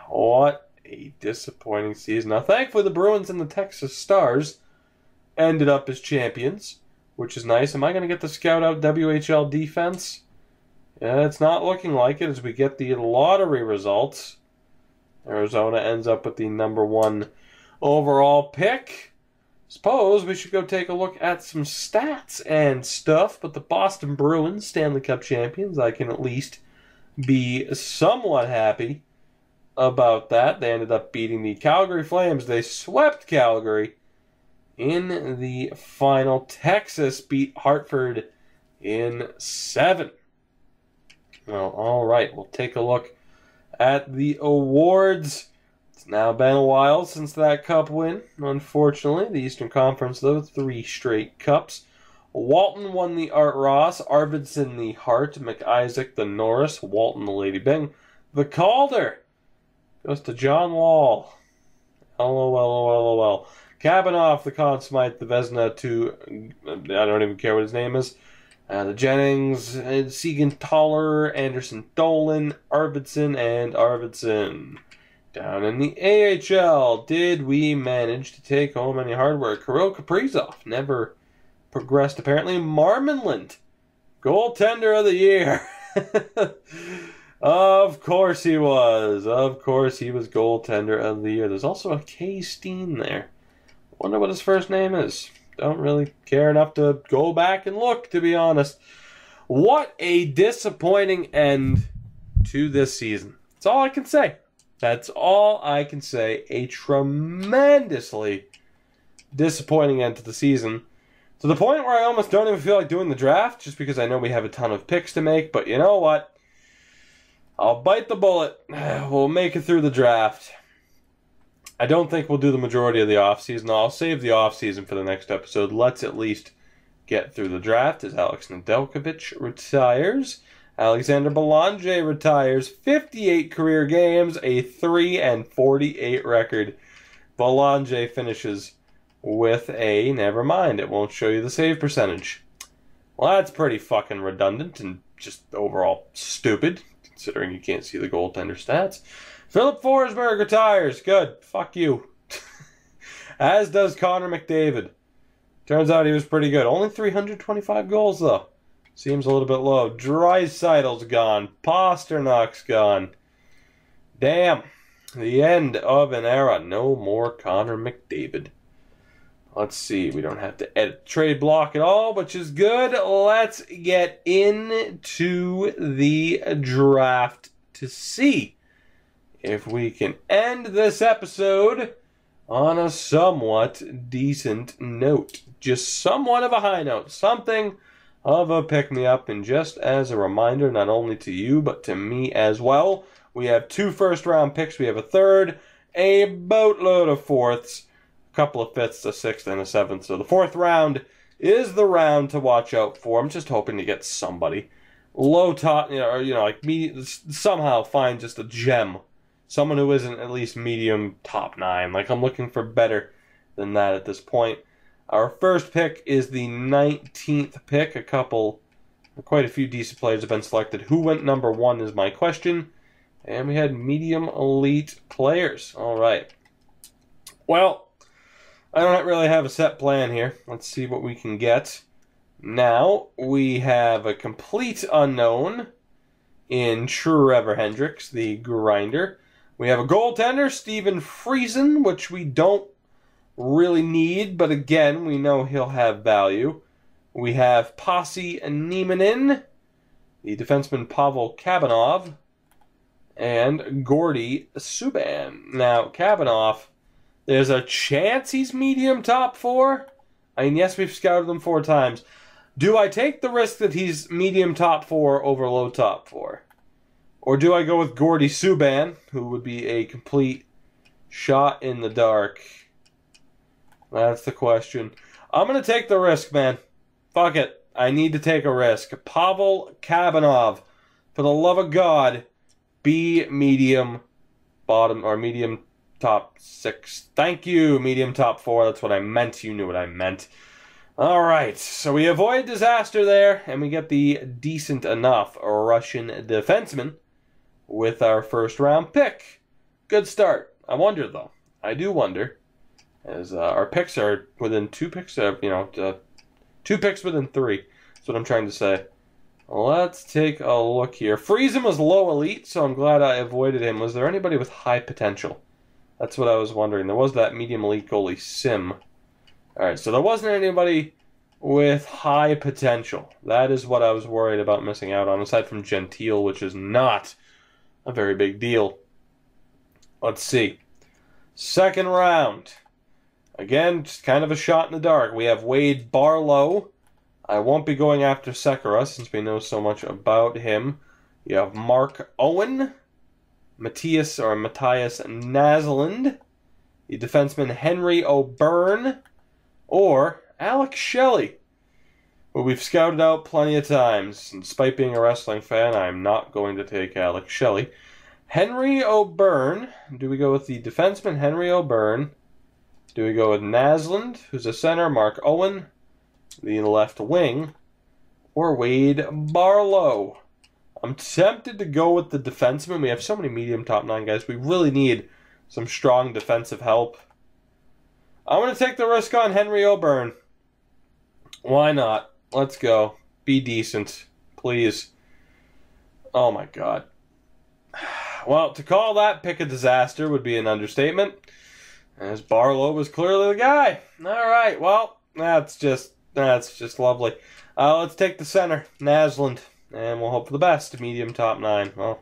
What a disappointing season. Now, thankfully, the Bruins and the Texas Stars ended up as champions, which is nice. Am I going to get the scout out WHL defense? Yeah, it's not looking like it as we get the lottery results. Arizona ends up with the #1 overall pick. Suppose we should go take a look at some stats and stuff, but the Boston Bruins, Stanley Cup champions, I can at least be somewhat happy about that. They ended up beating the Calgary Flames. They swept Calgary in the final. Texas beat Hartford in 7. Well, all right, we'll take a look at the awards. It's now been a while since that cup win. Unfortunately, the Eastern Conference, though, 3 straight cups. Walton won the Art Ross, Arvidsson the Hart, McIsaac the Norris, Walton the Lady Byng. The Calder goes to John Wall. LOL. Kabanoff the Conn Smythe, the Vezina to, I don't even care what his name is. The Jennings, Siegenthaler, Anderson Dolan, Arvidsson, and Arvidsson. Down in the AHL, did we manage to take home any hardware? Kirill Kaprizov never progressed, apparently. Marmanland, goaltender of the year. Of course he was. Of course he was goaltender of the year. There's also a K. Steen there. Wonder what his first name is. Don't really care enough to go back and look, to be honest. What a disappointing end to this season. That's all I can say. That's all I can say. A tremendously disappointing end to the season. To the point where I almost don't even feel like doing the draft, just because I know we have a ton of picks to make. But you know what? I'll bite the bullet. We'll make it through the draft. I don't think we'll do the majority of the offseason. I'll save the offseason for the next episode. Let's at least get through the draft as Alex Nedeljkovic retires. Alexander Belanger retires. 58 career games, a 3-48 record. Belanger finishes with a, never mind, it won't show you the save percentage. Well, that's pretty fucking redundant and just overall stupid, considering you can't see the goaltender stats. Philip Forsberg retires. Good. Fuck you. As does Connor McDavid. Turns out he was pretty good. Only 325 goals, though. Seems a little bit low. Draisaitl's gone. Pasternak's gone. Damn. The end of an era. No more Connor McDavid. Let's see. We don't have to edit the trade block at all, which is good. Let's get into the draft to see if we can end this episode on a somewhat decent note. Just somewhat of a high note. Something of a pick-me-up. And just as a reminder, not only to you, but to me as well, we have 2 first-round picks. We have a third, a boatload of fourths, a couple of fifths, a 6th, and a 7th. So the 4th round is the round to watch out for. I'm just hoping to get somebody low top, like me, somehow find just a gem someone who isn't at least medium top 9. Like, I'm looking for better than that at this point. Our first pick is the 19th pick. Quite a few decent players have been selected. Who went number 1 is my question. And we had medium elite players. All right. Well, I don't really have a set plan here. Let's see what we can get. Now, we have a complete unknown in Trevor Hendricks, the grinder. We have a goaltender, Steven Friesen, which we don't really need, but again, we know he'll have value. We have Pasi Nieminen, the defenseman Pavel Kabanov, and Gordy Subban. Now, Kabanov, there's a chance he's medium top 4. I mean, yes, we've scouted him 4 times. Do I take the risk that he's medium top 4 over low top 4? Or do I go with Gordy Subban, who would be a complete shot in the dark? That's the question. I'm going to take the risk, man. Fuck it. I need to take a risk. Pavel Kabanov, for the love of God, be medium bottom or medium top 6. Thank you, medium top 4. That's what I meant. You knew what I meant. All right, so we avoid disaster there, and we get the decent enough Russian defenseman with our first round pick. Good start. I wonder, though. I do wonder, as our picks are within 2 picks, 2 picks within 3. That's what I'm trying to say. Let's take a look here. Friesen was low elite, so I'm glad I avoided him. Was there anybody with high potential? That's what I was wondering. There was that medium elite goalie, Sim. Alright, so there wasn't anybody with high potential. That is what I was worried about missing out on, aside from Gentile, which is not a very big deal. Let's see. Second round. Again, just kind of a shot in the dark. We have Wade Barlow. I won't be going after Sekera since we know so much about him. You have Mark Owen, Matthias Naslund, the defenseman Henry O'Byrne, or Alex Shelley, who we've scouted out plenty of times. And despite being a wrestling fan, I'm not going to take Alex Shelley. Henry O'Byrne. Do we go with the defenseman Henry O'Byrne? Do we go with Naslund, who's a center, Mark Owen, the left wing, or Wade Barlow? I'm tempted to go with the defenseman. We have so many medium top 9 guys. We really need some strong defensive help. I'm going to take the risk on Henry O'Byrne. Why not? Let's go. Be decent. Please. Oh my God. Well, to call that pick a disaster would be an understatement, as Barlow was clearly the guy. Alright, well, that's just lovely. Let's take the center, Naslund, and we'll hope for the best. Medium top 9. Well,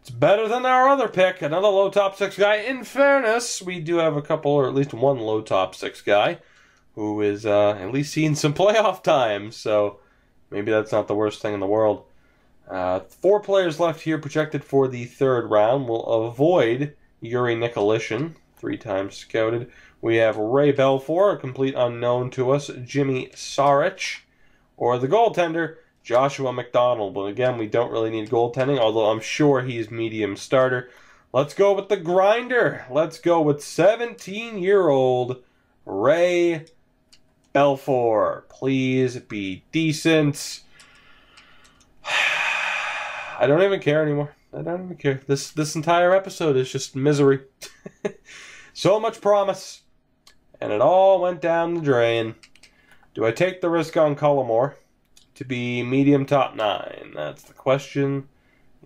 it's better than our other pick, another low top 6 guy. In fairness, we do have a couple, or at least one low top 6 guy who is at least seen some playoff time, so maybe that's not the worst thing in the world. 4 players left here projected for the 3rd round. We'll avoid Yuri Nikolishin, 3 times scouted. We have Ray Belfour, a complete unknown to us, Jimmy Sarich, or the goaltender, Joshua McDonald. But again, we don't really need goaltending, although I'm sure he's medium starter. Let's go with the grinder. Let's go with 17-year-old Ray Belfour. Please be decent. I don't even care anymore. I don't even care. This entire episode is just misery. So much promise, and it all went down the drain. Do I take the risk on Cullimore to be medium top 9? That's the question.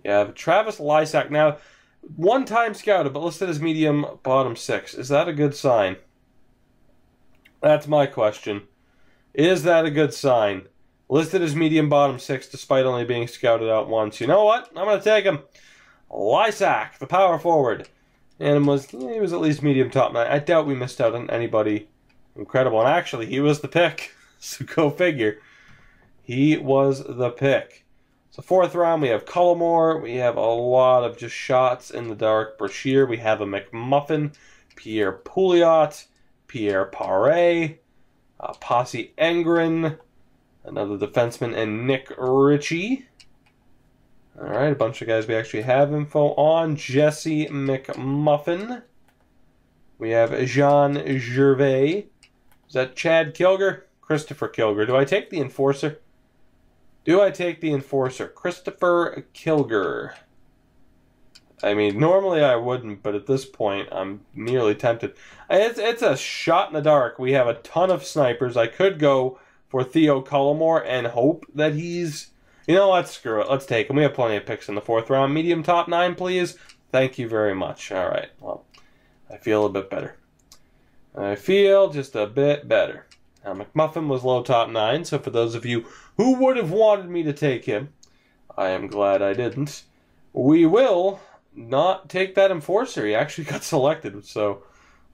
You have Travis Lysak. Now, 1 time scouted, but listed as medium bottom 6. Is that a good sign? That's my question. Is that a good sign? Listed as medium bottom 6 despite only being scouted out once. You know what? I'm going to take him. Lysak, the power forward. And he was at least medium top 9. I doubt we missed out on anybody incredible. And actually, he was the pick. So go figure. He was the pick. So 4th round, we have Cullimore. We have a lot of just shots in the dark. Brashear. We have a McMuffin. Pierre Pouliot. Pierre Paré. Pasi Engren. Another defenseman, and Nick Ritchie. All right, a bunch of guys we actually have info on. Jesse McMuffin. We have Jean Gervais. Is that Chad Kilger? Christopher Kilger. Do I take the enforcer? Do I take the enforcer? Christopher Kilger. I mean, normally I wouldn't, but at this point, I'm nearly tempted. It's a shot in the dark. We have a ton of snipers. I could go for Theo Cullimore and hope that he's... You know what? Screw it. Let's take him. We have plenty of picks in the 4th round. Medium top 9, please. Thank you very much. All right. Well, I feel a bit better. I feel just a bit better. Now, McMuffin was low top 9, so for those of you who would have wanted me to take him, I am glad I didn't. We will not take that enforcer. He actually got selected, so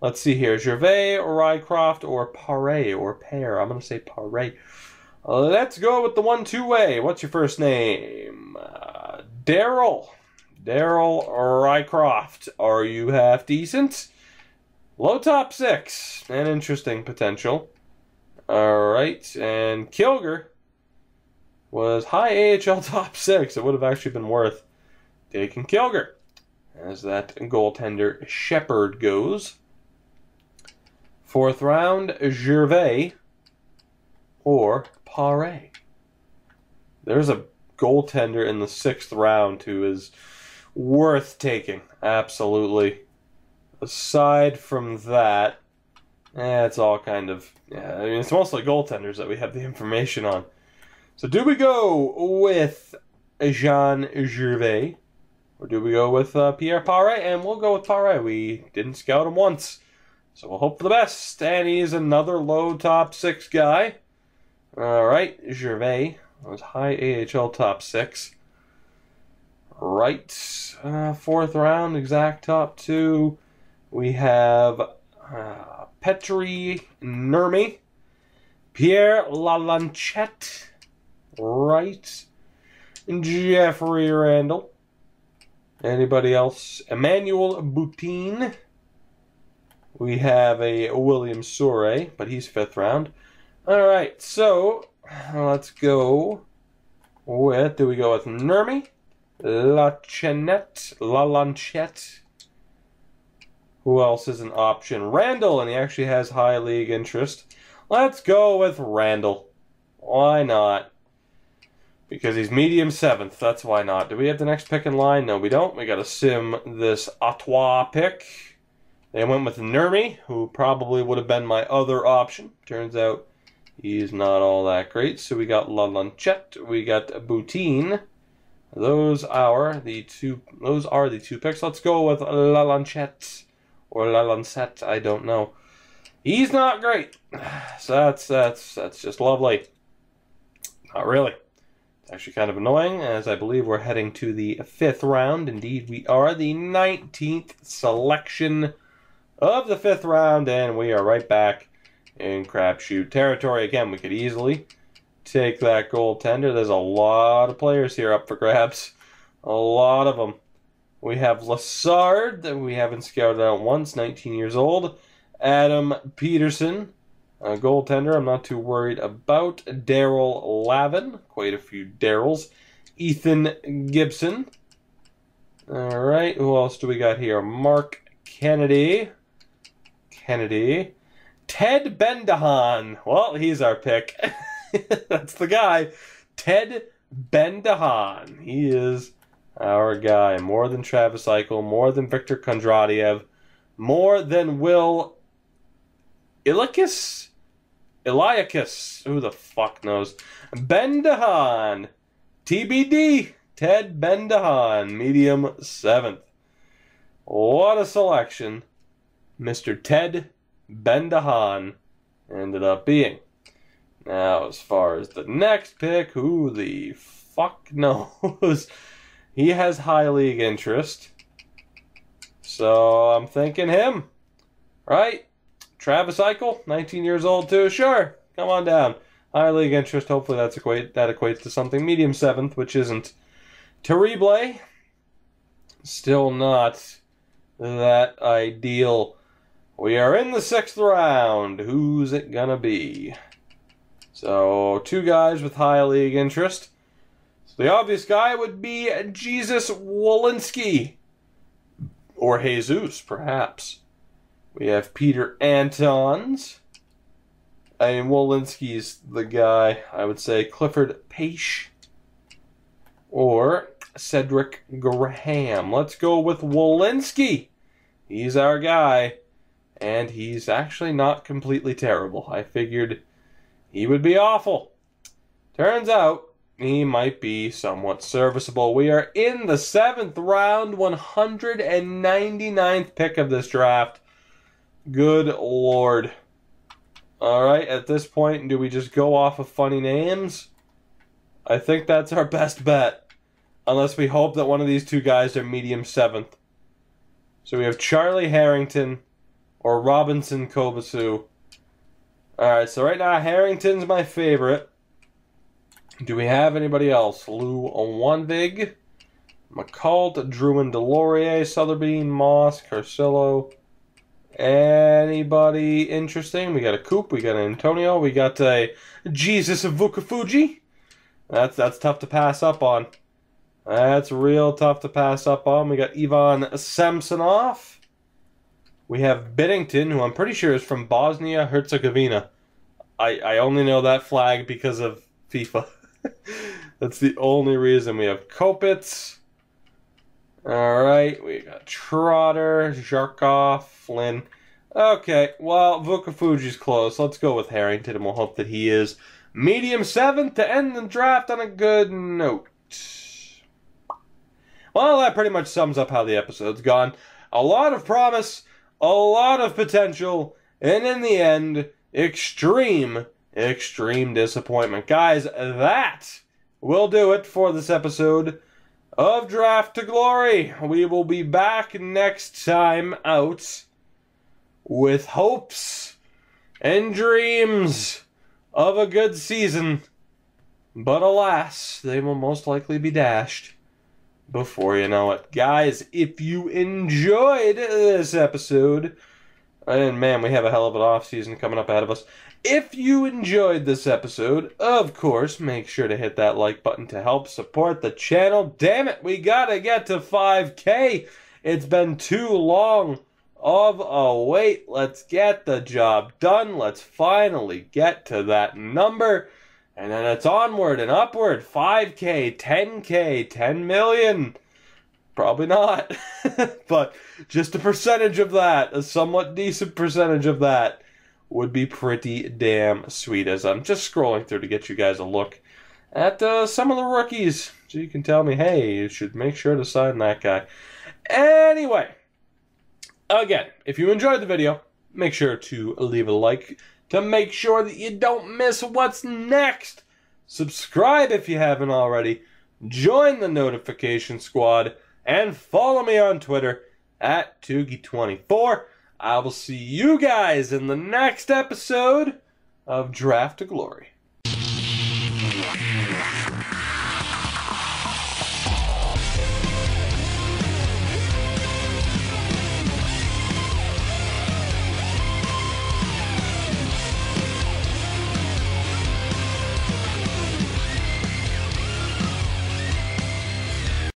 let's see here. Gervais, or Rycroft, or Paré, or Pear. I'm going to say Paré. Let's go with the 1-2 way. What's your first name? Daryl. Daryl Rycroft. Are you half decent? Low top 6. And interesting potential. Alright. And Kilger was high AHL top 6. It would have actually been worth taking Kilger. As that goaltender Shepherd goes. 4th round, Gervais or Paré. There's a goaltender in the 6th round who is worth taking. Absolutely. Aside from that, it's all kind of... Yeah, I mean, it's mostly goaltenders that we have the information on. So do we go with Jean Gervais? Or do we go with Pierre Paré? And we'll go with Paré. We didn't scout him once. So we'll hope for the best. And he's another low top 6 guy. Alright, Gervais was high AHL top 6. Right, 4th round, exact top 2. We have Petri Nurmi, Pierre Lalanchette, right, Jeffrey Randall. Anybody else? Emmanuel Boutin. We have a William Soure, but he's 5th round. Alright, so let's go with, do we go with Nurmi, Lalanchette? Who else is an option? Randall, and he actually has high league interest. Let's go with Randall. Why not? Because he's medium 7th, that's why not. Do we have the next pick in line? No, we don't. We got to sim this Ottawa pick. They went with Nurmi, who probably would have been my other option. Turns out he's not all that great. So we got Lalanchette, we got Boutin. Those are the two picks. Let's go with Lalanchette or Lalancette, I don't know. He's not great. So that's just lovely. Not really. It's actually kind of annoying, as I believe we're heading to the 5th round. Indeed, we are the 19th selection of the 5th round, and we are right back in crapshoot territory. Again, we could easily take that goaltender. There's a lot of players here up for grabs. A lot of them. We have Lassard, that we haven't scouted out once, 19 years old. Adam Peterson, a goaltender I'm not too worried about. Daryl Lavin, quite a few Daryls. Ethan Gibson. Alright, who else do we got here? Mark Kennedy. Ted Bendahan. Well, he's our pick. That's the guy. Ted Bendahan. He is our guy. More than Travis Eichel, more than Victor Kondratiev, more than Will Eliakis. Who the fuck knows? Bendahan. TBD. Ted Bendahan. Medium 7th. What a selection Mr. Ted Bendahan ended up being. Now, as far as the next pick, who the fuck knows? He has high league interest. So I'm thinking him. Right? Travis Eichel, 19 years old too. Sure, come on down. High league interest. Hopefully that equates to something. Medium 7th, which isn't terrible. Still not that ideal. We are in the 6th round. Who's it gonna be? So, 2 guys with high league interest. So the obvious guy would be Jesus Wolinski. Or Jesus, perhaps. We have Peter Antons. And Wolinski's the guy, I would say Clifford Pache. Or Cedric Graham. Let's go with Wolinski. He's our guy. And he's actually not completely terrible. I figured he would be awful. Turns out, he might be somewhat serviceable. We are in the 7th round, 199th pick of this draft. Good Lord. Alright, at this point, do we just go off of funny names? I think that's our best bet. Unless we hope that one of these two guys are medium 7th. So we have Charlie Harrington or Robinson Kovasu. Alright, so right now Harrington's my favorite. Do we have anybody else? Lou Onwandvig, McCall, Druin Delorier, Sotheby's, Moss, Carcillo. Anybody interesting? We got a Coop, we got an Antonio, we got a Jesus Vukafuji. That's tough to pass up on. That's real tough to pass up on. We got Ivan Samsonov. We have Biddington, who I'm pretty sure is from Bosnia-Herzegovina. I only know that flag because of FIFA. That's the only reason. We have Kopitz. Alright, we got Trotter, Zharkov, Flynn. Okay, well, Vukafuji's close. Let's go with Harrington, and we'll hope that he is medium 7th to end the draft on a good note. Well, that pretty much sums up how the episode's gone. A lot of promise, a lot of potential, and in the end, extreme disappointment. Guys, that will do it for this episode of Draft to Glory. We will be back next time out with hopes and dreams of a good season. But alas, they will most likely be dashed before you know it. Guys, if you enjoyed this episode, and man, we have a hell of an off-season coming up ahead of us. If you enjoyed this episode, of course, make sure to hit that like button to help support the channel. Damn it, we gotta get to 5K. It's been too long of a wait. Let's get the job done. Let's finally get to that number. And then it's onward and upward. 5K, 10K, 10 million. Probably not. But just a percentage of that, a somewhat decent percentage of that, would be pretty damn sweet, as I'm just scrolling through to get you guys a look at some of the rookies. So you can tell me, hey, you should make sure to sign that guy. Anyway, again, if you enjoyed the video, make sure to leave a like to make sure that you don't miss what's next. Subscribe if you haven't already. Join the notification squad. And follow me on Twitter at Toogie24. I will see you guys in the next episode of Draft to Glory.